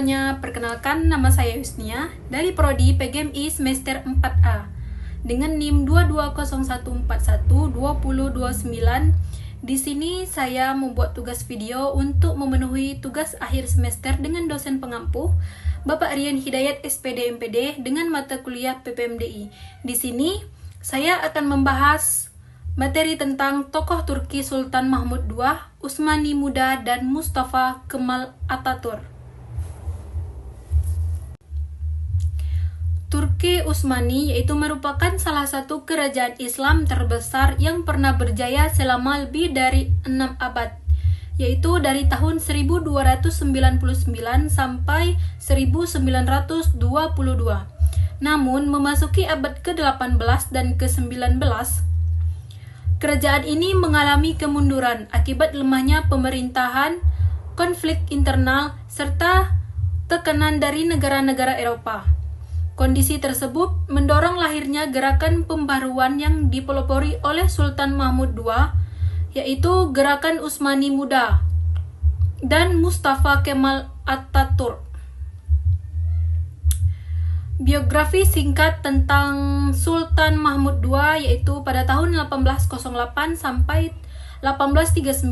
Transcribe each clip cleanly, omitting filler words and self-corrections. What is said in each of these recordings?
semuanya, perkenalkan nama saya Yusnia dari Prodi PGMI semester 4A dengan NIM 2201412029. Di sini saya membuat tugas video untuk memenuhi tugas akhir semester dengan dosen pengampu Bapak Rian Hidayat SPD MPD dengan mata kuliah PPMDI. Di sini saya akan membahas materi tentang tokoh Turki Sultan Mahmud II, Utsmani Muda, dan Mustafa Kemal Atatürk. Turki Utsmani yaitu merupakan salah satu kerajaan Islam terbesar yang pernah berjaya selama lebih dari 6 abad, yaitu dari tahun 1299 sampai 1922. Namun memasuki abad ke-18 dan ke-19, kerajaan ini mengalami kemunduran akibat lemahnya pemerintahan, konflik internal, serta tekanan dari negara-negara Eropa. Kondisi tersebut mendorong lahirnya gerakan pembaruan yang dipelopori oleh Sultan Mahmud II, yaitu Gerakan Utsmani Muda dan Mustafa Kemal Atatürk. Biografi singkat tentang Sultan Mahmud II yaitu pada tahun 1808 sampai 1839.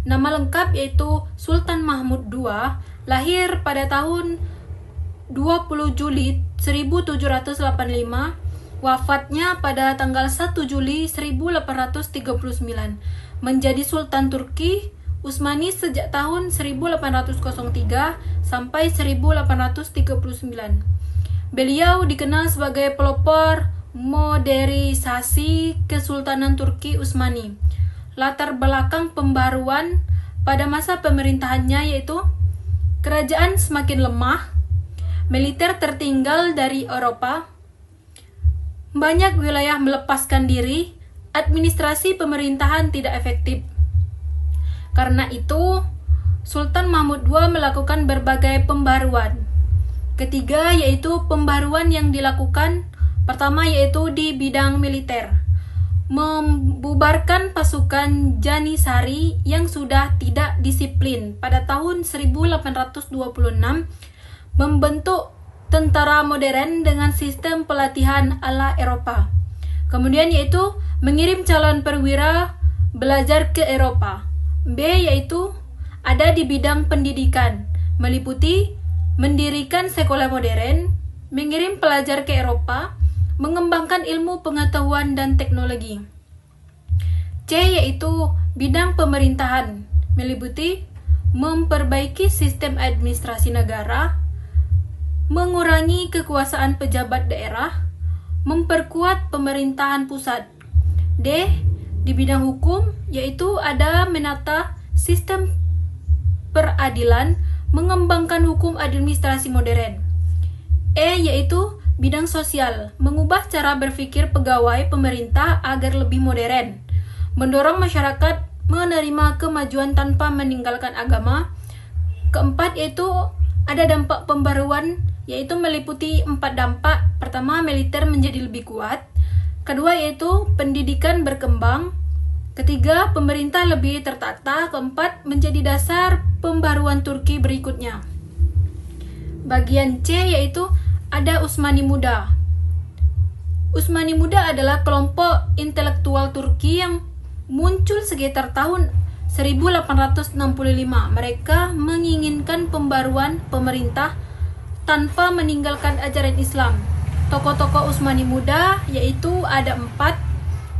Nama lengkap yaitu Sultan Mahmud II, lahir pada tahun 20 Juli 1785, wafatnya pada tanggal 1 Juli 1839. Menjadi Sultan Turki Utsmani sejak tahun 1803 sampai 1839. Beliau dikenal sebagai pelopor modernisasi Kesultanan Turki Utsmani. Latar belakang pembaruan pada masa pemerintahannya yaitu kerajaan semakin lemah, militer tertinggal dari Eropa, banyak wilayah melepaskan diri, administrasi pemerintahan tidak efektif. Karena itu, Sultan Mahmud II melakukan berbagai pembaruan. Ketiga yaitu pembaruan yang dilakukan, pertama yaitu di bidang militer. Membubarkan pasukan Janissary yang sudah tidak disiplin pada tahun 1826, membentuk tentara modern dengan sistem pelatihan ala Eropa. Kemudian yaitu mengirim calon perwira belajar ke Eropa. B yaitu ada di bidang pendidikan, meliputi mendirikan sekolah modern, mengirim pelajar ke Eropa, mengembangkan ilmu pengetahuan dan teknologi. C yaitu bidang pemerintahan, meliputi memperbaiki sistem administrasi negara, mengurangi kekuasaan pejabat daerah, memperkuat pemerintahan pusat. D di bidang hukum yaitu ada menata sistem peradilan, mengembangkan hukum administrasi modern. E yaitu bidang sosial, mengubah cara berpikir pegawai pemerintah agar lebih modern, mendorong masyarakat menerima kemajuan tanpa meninggalkan agama. Keempat yaitu ada dampak pembaruan, yaitu meliputi 4 dampak. Pertama, militer menjadi lebih kuat. Kedua yaitu pendidikan berkembang. Ketiga, pemerintah lebih tertata. Keempat, menjadi dasar pembaruan Turki berikutnya. Bagian C yaitu ada Utsmani Muda. Utsmani Muda adalah kelompok intelektual Turki yang muncul sekitar tahun 1865. Mereka menginginkan pembaruan pemerintah tanpa meninggalkan ajaran Islam. Tokoh-tokoh Utsmani Muda yaitu ada 4.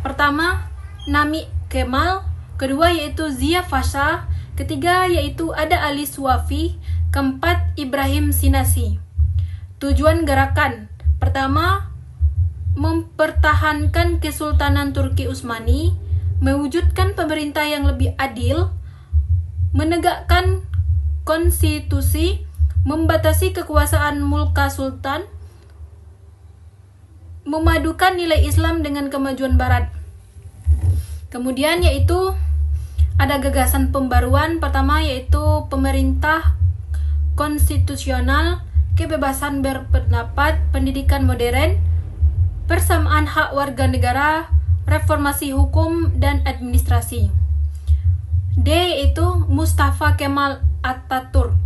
Pertama, Namik Kemal. Kedua yaitu Zia Pasha. Ketiga yaitu ada Ali Suafi. Keempat, Ibrahim Sinasi. Tujuan gerakan pertama, mempertahankan Kesultanan Turki Utsmani, mewujudkan pemerintah yang lebih adil, menegakkan konstitusi, membatasi kekuasaan mulka sultan, memadukan nilai Islam dengan kemajuan barat. Kemudian yaitu ada gagasan pembaruan pertama yaitu pemerintah konstitusional, kebebasan berpendapat, pendidikan modern, persamaan hak warga negara, reformasi hukum dan administrasi. D yaitu Mustafa Kemal Atatürk.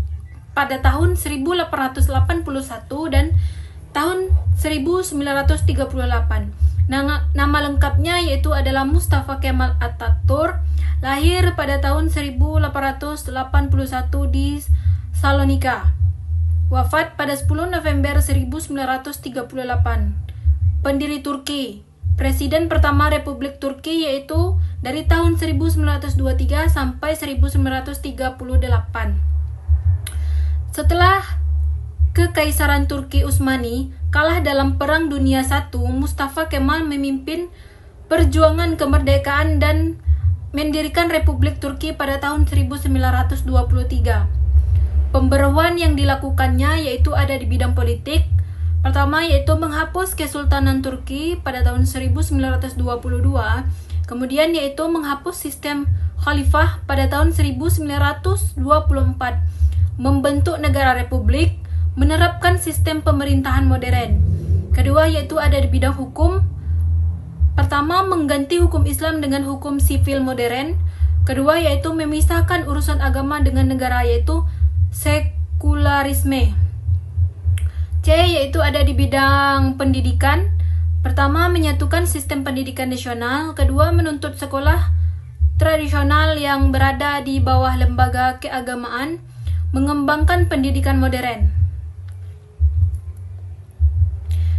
pada tahun 1881 dan tahun 1938. Nama lengkapnya yaitu adalah Mustafa Kemal Atatürk, lahir pada tahun 1881 di Salonika. Wafat pada 10 November 1938. Pendiri Turki, Presiden pertama Republik Turki yaitu dari tahun 1923 sampai 1938. Setelah Kekaisaran Turki Utsmani kalah dalam Perang Dunia I, Mustafa Kemal memimpin perjuangan kemerdekaan dan mendirikan Republik Turki pada tahun 1923. Pembaruan yang dilakukannya yaitu ada di bidang politik. Pertama yaitu menghapus Kesultanan Turki pada tahun 1922, kemudian yaitu menghapus sistem khalifah pada tahun 1924, membentuk negara republik, menerapkan sistem pemerintahan modern. Kedua yaitu ada di bidang hukum. Pertama mengganti hukum Islam dengan hukum sivil modern. Kedua yaitu memisahkan urusan agama dengan negara yaitu sekularisme. C yaitu ada di bidang pendidikan. Pertama menyatukan sistem pendidikan nasional. Kedua menuntut sekolah tradisional yang berada di bawah lembaga keagamaan, mengembangkan pendidikan modern.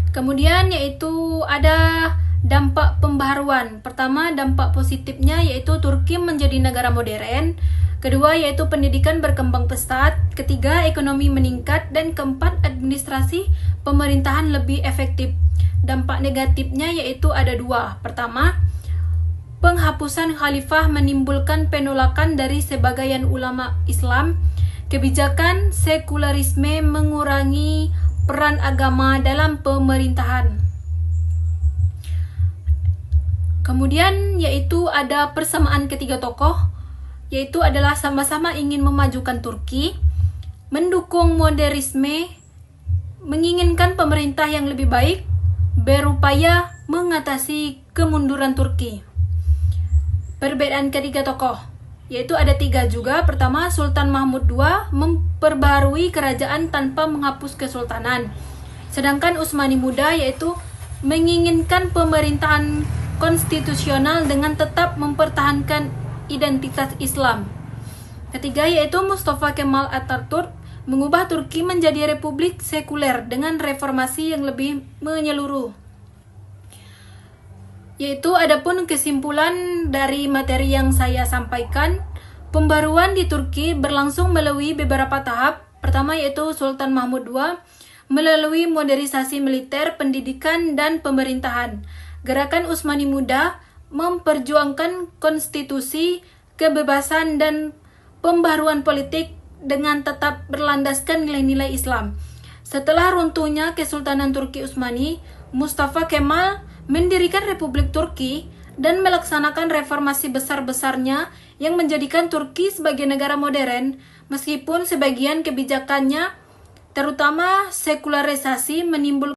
Kemudian yaitu ada dampak pembaharuan. Pertama, dampak positifnya yaitu Turki menjadi negara modern. Kedua, yaitu pendidikan berkembang pesat. Ketiga, ekonomi meningkat. Dan keempat, administrasi pemerintahan lebih efektif. Dampak negatifnya yaitu ada dua. Pertama, penghapusan khalifah menimbulkan penolakan dari sebagian ulama Islam. Kebijakan sekularisme mengurangi peran agama dalam pemerintahan. Kemudian yaitu ada persamaan ketiga tokoh, yaitu adalah sama-sama ingin memajukan Turki, mendukung modernisme, menginginkan pemerintah yang lebih baik, berupaya mengatasi kemunduran Turki. Perbedaan ketiga tokoh yaitu ada tiga juga. Pertama, Sultan Mahmud II memperbarui kerajaan tanpa menghapus kesultanan. Sedangkan Utsmani Muda yaitu menginginkan pemerintahan konstitusional dengan tetap mempertahankan identitas Islam. Ketiga yaitu Mustafa Kemal Atatürk mengubah Turki menjadi republik sekuler dengan reformasi yang lebih menyeluruh. Yaitu adapun kesimpulan dari materi yang saya sampaikan, pembaruan di Turki berlangsung melalui beberapa tahap. Pertama yaitu Sultan Mahmud II melalui modernisasi militer, pendidikan, dan pemerintahan. Gerakan Utsmani Muda memperjuangkan konstitusi, kebebasan, dan pembaruan politik dengan tetap berlandaskan nilai-nilai Islam. Setelah runtuhnya Kesultanan Turki Utsmani, Mustafa Kemal mendirikan Republik Turki dan melaksanakan reformasi besar-besarnya yang menjadikan Turki sebagai negara modern, meskipun sebagian kebijakannya, terutama sekularisasi, menimbulkan